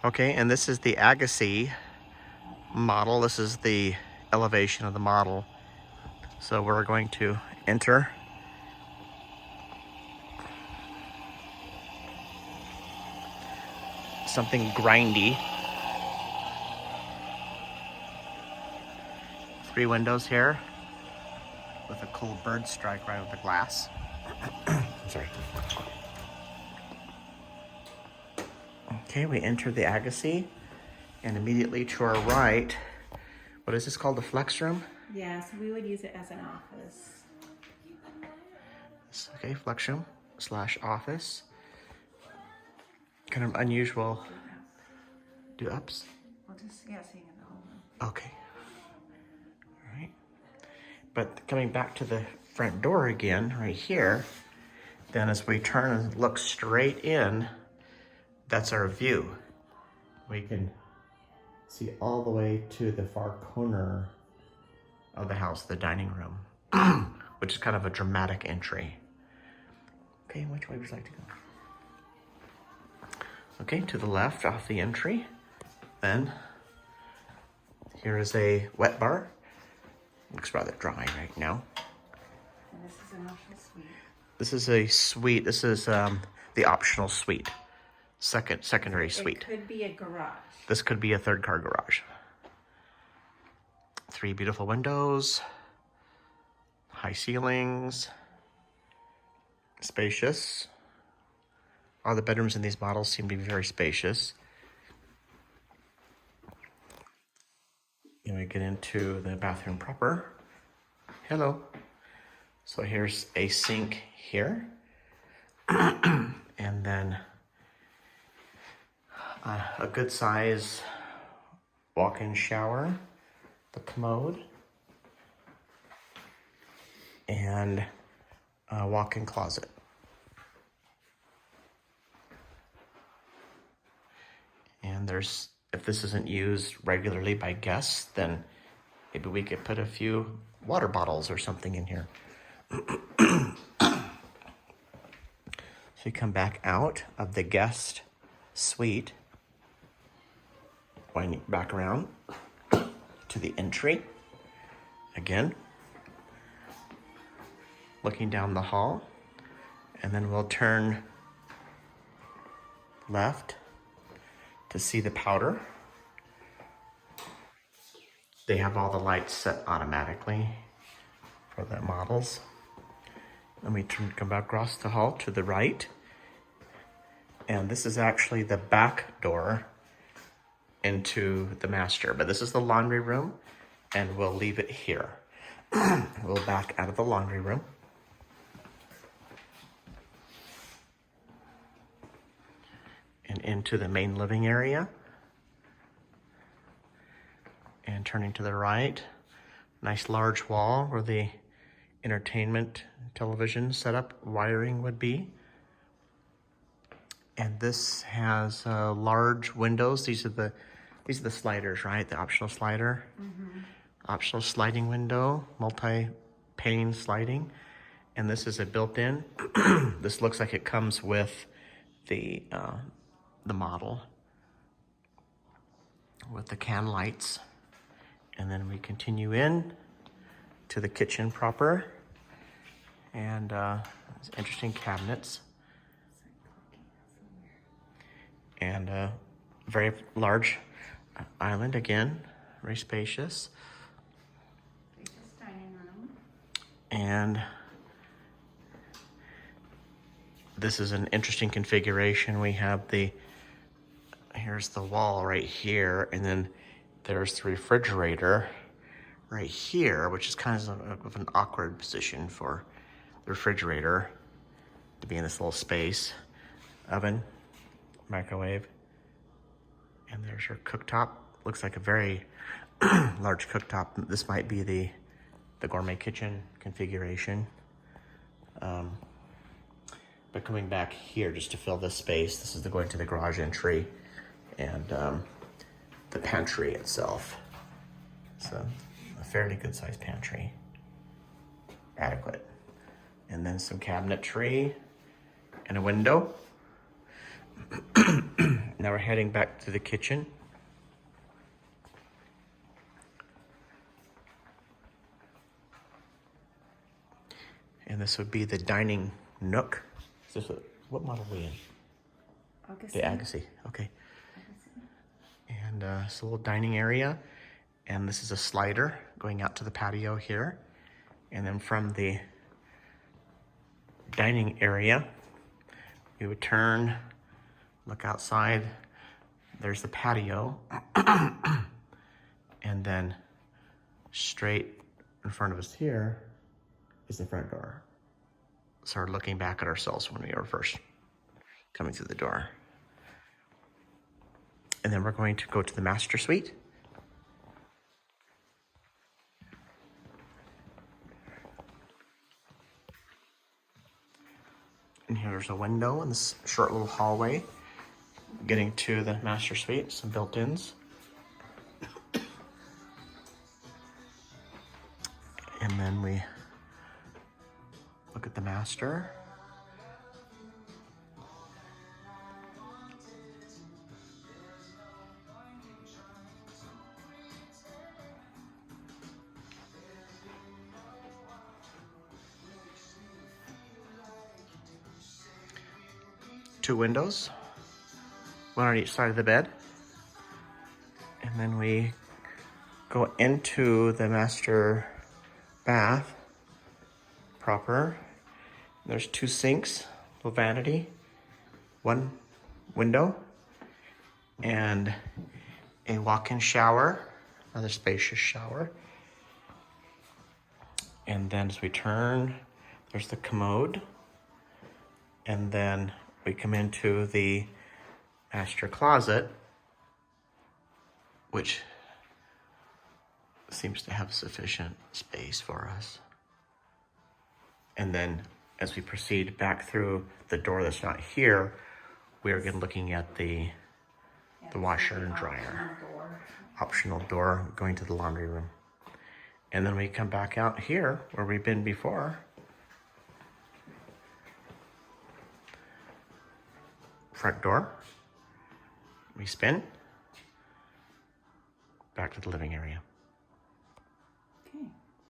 Okay, and this is the Agassi model. This is the elevation of the model. So we're going to enter. Something grindy. 3 windows here with a cool bird strike right over the glass. I'm sorry. Okay, we enter the Agassi, and immediately to our right, what is this called, the flex room? Yeah, so we would use it as an office. Okay, flex room / office. Kind of unusual. Do ups? We'll just, seeing in the whole room. Okay. All right. But coming back to the front door again, right here, then as we turn and look straight in, that's our view. We can see all the way to the far corner of the house, the dining room, which is kind of a dramatic entry. Okay, which way would you like to go? Okay, to the left off the entry. Then here is a wet bar. Looks rather dry right now. And this is an optional suite. This is a suite. This is the optional suite. Secondary suite. It could be a garage. This could be a 3rd car garage. 3 beautiful windows. High ceilings. Spacious. All the bedrooms in these models seem to be very spacious. And we get into the bathroom proper. Hello. So here's a sink here. And then a good size walk-in shower, the commode, and a walk-in closet. And there's, if this isn't used regularly by guests, then maybe we could put a few water bottles or something in here. So you come back out of the guest suite, winding back around to the entry. Again, looking down the hall, and then we'll turn left to see the powder. They have all the lights set automatically for the models. Then we come back across the hall to the right. And this is actually the back door into the master. But this is the laundry room, and we'll leave it here. We'll back out of the laundry room. And into the main living area. And turning to the right, nice large wall where the entertainment television setup wiring would be. And this has large windows. These are the sliders, right? The optional slider. Mm-hmm. Optional sliding window, multi-pane sliding. And this is a built-in. This looks like it comes with the model with the can lights. And then we continue in to the kitchen proper, and interesting cabinets, and a very large island again, very spacious. Dining room. And this is an interesting configuration. We have here's the wall right here, and then there's the refrigerator right here, which is kind of an awkward position for the refrigerator to be in this little space. Oven, microwave, and there's your cooktop. Looks like a very large cooktop. This might be the gourmet kitchen configuration. But coming back here just to fill this space, this is going to the garage entry and the pantry itself. So a fairly good sized pantry, adequate. And then some cabinetry and a window. Now we're heading back to the kitchen. And this would be the dining nook. Is this what model are we in? Agassi. The Agassi, okay. And it's a little dining area. And this is a slider going out to the patio here. And then from the dining area, we would turn, look outside. There's the patio. And then straight in front of us here is the front door. So we're looking back at ourselves when we were first coming through the door. And then we're going to go to the master suite. And here's a window in this short little hallway getting to the master suite, some built-ins. And then we look at the master. Two windows, one on each side of the bed. And then we go into the master bath proper. There's two sinks, little vanity, one window, and a walk-in shower, another spacious shower. And then as we turn, there's the commode. And then we come into the master closet, which seems to have sufficient space for us. And then as we proceed back through the door that's not here, we are again looking at the washer and dryer. Optional door going to the laundry room. And then we come back out here where we've been before. Front door. We spin. Back to the living area.